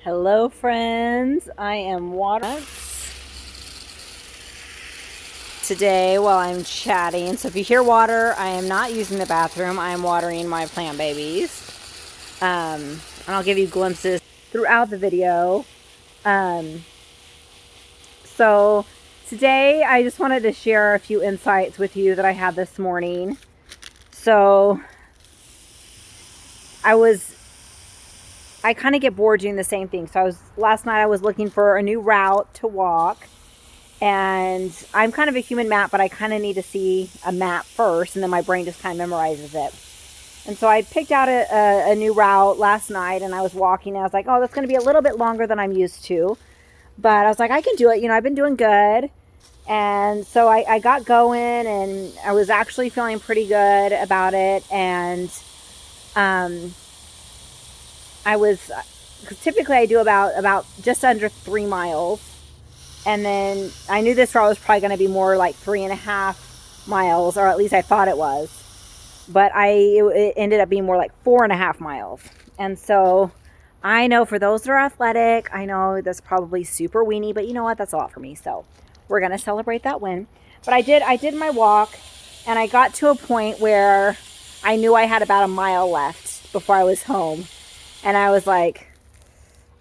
Hello friends, I am watering today while I'm chatting. So if you hear water, I am not using the bathroom. I am watering my plant babies. And I'll give you glimpses throughout the video. Um, so today I just wanted to share a few insights with you that I had this morning. So I kind of get bored doing the same thing. So last night I was looking for a new route to walk. And I'm kind of a human map, but I kind of need to see a map first, and then my brain just kind of memorizes it. And so I picked out a new route last night, and I was walking, and I was like, oh, that's going to be a little bit longer than I'm used to. But I was like, I can do it. I've been doing good. And so I got going, and I was actually feeling pretty good about it. And I was, typically I do about just under 3 miles. And then I knew this route was probably going to be more like 3.5 miles, or at least I thought it was. But it ended up being more like 4.5 miles. And so I know for those that are athletic, I know that's probably super weenie, but you know what? That's a lot for me. So we're going to celebrate that win. But I did my walk, and I got to a point where I knew I had about a mile left before I was home. And I was like,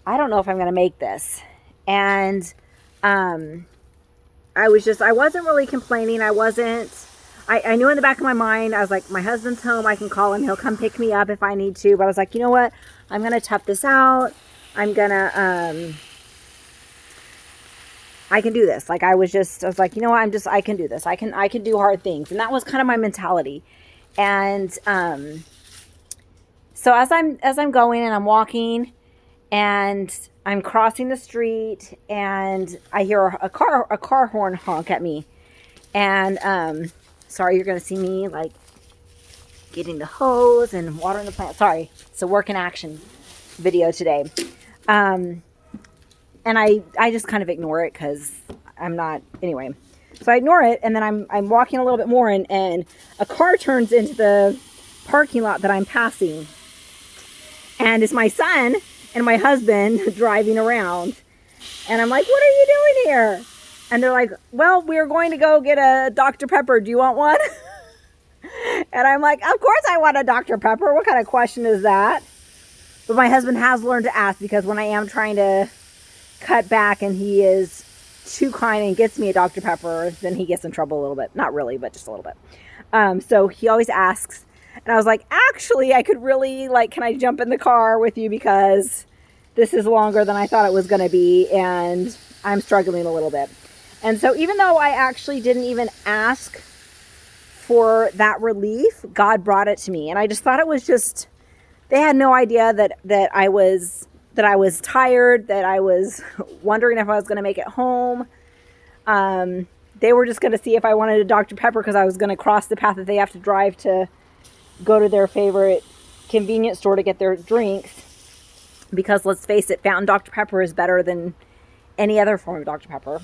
I don't know if I'm going to make this. And I wasn't really complaining. I knew in the back of my mind, I was like, my husband's home. I can call him. He'll come pick me up if I need to. But I was like, you know what? I'm going to tough this out. I can do this. I was like, you know what? I can do this. I can do hard things. And that was kind of my mentality. And, so as I'm going and I'm walking, and I'm crossing the street, and I hear a car horn honk at me. And sorry, you're gonna see me like getting the hose and watering the plant. Sorry, it's a work in action video today. And I just kind of ignore it because I'm not, anyway. So I ignore it, and then I'm walking a little bit more, and a car turns into the parking lot that I'm passing, and it's my son and my husband driving around. And I'm like, what are you doing here? And they're like, well, we're going to go get a Dr. Pepper. Do you want one? And I'm like, of course I want a Dr. Pepper. What kind of question is that? But my husband has learned to ask, because when I am trying to cut back and he is too kind and gets me a Dr. Pepper, then he gets in trouble a little bit. Not really, but just a little bit. So he always asks. And I was like, actually, I could really, can I jump in the car with you, because this is longer than I thought it was going to be, and I'm struggling a little bit. And so even though I actually didn't even ask for that relief, God brought it to me. And I just thought it was just, they had no idea that I was tired, that I was wondering if I was going to make it home. They were just going to see if I wanted a Dr. Pepper, because I was going to cross the path that they have to drive to go to their favorite convenience store to get their drinks, because let's face it, fountain Dr. Pepper is better than any other form of Dr. Pepper.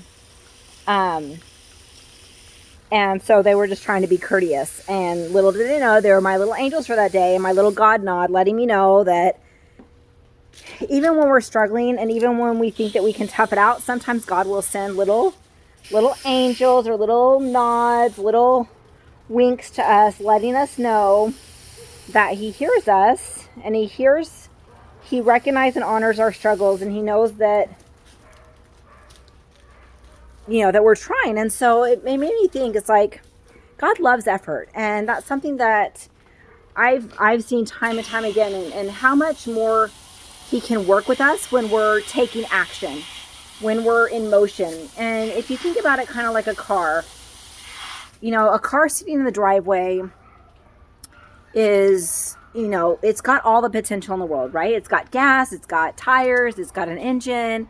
And so they were just trying to be courteous, and little did they know, they were my little angels for that day, and my little God nod letting me know that even when we're struggling, and even when we think that we can tough it out, sometimes God will send little angels, or little nods, little winks to us, letting us know that he hears us, and he recognizes and honors our struggles, and he knows that, that we're trying. And so it made me think, it's like, God loves effort, and that's something that I've seen time and time again, and how much more he can work with us when we're taking action, when we're in motion. And if you think about it kind of like a car, a car sitting in the driveway is, it's got all the potential in the world, right? It's got gas, it's got tires, it's got an engine,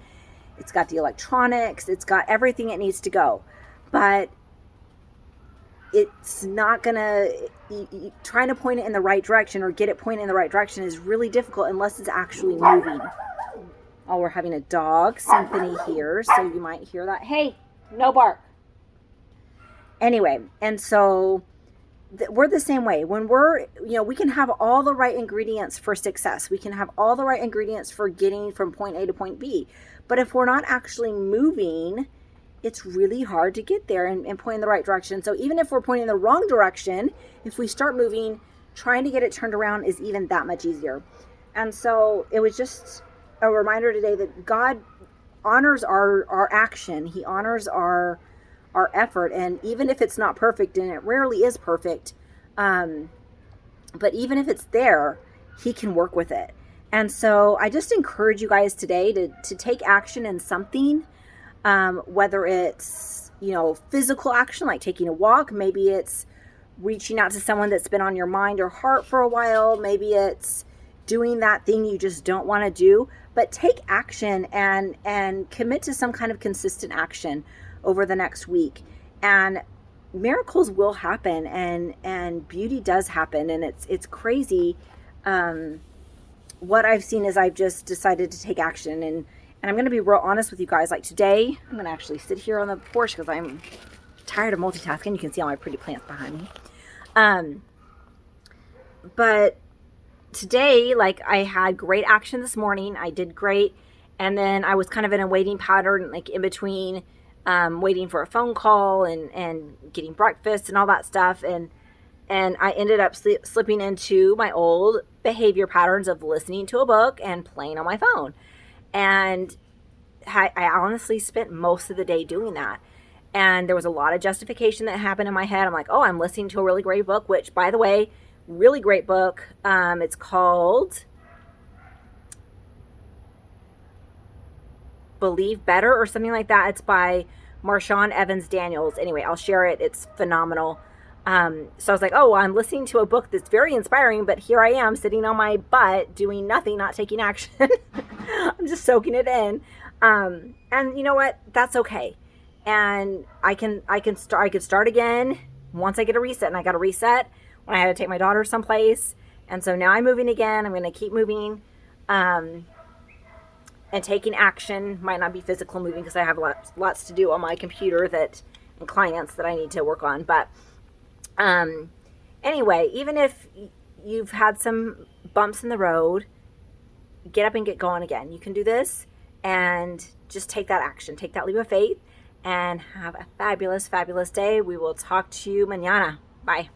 it's got the electronics, it's got everything it needs to go. But it's not gonna, trying to point it in the right direction or get it pointed in the right direction is really difficult unless it's actually moving. Oh, we're having a dog symphony here, so you might hear that. Hey, no bark. Anyway, and so we're the same way. When we're, we can have all the right ingredients for success. We can have all the right ingredients for getting from point A to point B. But if we're not actually moving, it's really hard to get there and point in the right direction. So even if we're pointing in the wrong direction, if we start moving, trying to get it turned around is even that much easier. And so it was just a reminder today that God honors our action. He honors our effort. And even if it's not perfect, and it rarely is perfect, but even if it's there, he can work with it. And so I just encourage you guys today to take action in something, whether it's, physical action, like taking a walk. Maybe it's reaching out to someone that's been on your mind or heart for a while. Maybe it's doing that thing you just don't want to do, but take action and commit to some kind of consistent action over the next week. And miracles will happen, and beauty does happen. And it's crazy. What I've seen is I've just decided to take action, and I'm going to be real honest with you guys. Like today, I'm going to actually sit here on the porch because I'm tired of multitasking. You can see all my pretty plants behind me. But today, like, I had great action this morning. I did great. And then I was kind of in a waiting pattern, like in between, waiting for a phone call and getting breakfast and all that stuff. And I ended up slipping into my old behavior patterns of listening to a book and playing on my phone. And I honestly spent most of the day doing that. And there was a lot of justification that happened in my head. I'm like, oh, I'm listening to a really great book, which, by the way, really great book. It's called Believe Better or something like that. It's by Marshawn Evans Daniels. Anyway, I'll share it. It's phenomenal. So I was like, oh, well, I'm listening to a book that's very inspiring, but here I am sitting on my butt doing nothing, not taking action. I'm just soaking it in. And you know what? That's okay. And I could start again once I get a reset, and I got a reset when I had to take my daughter someplace. And so now I'm moving again. I'm going to keep moving, and taking action. Might not be physical moving because I have lots to do on my computer and clients that I need to work on. But anyway, even if you've had some bumps in the road, get up and get going again. You can do this, and just take that action. Take that leap of faith, and have a fabulous, fabulous day. We will talk to you mañana. Bye.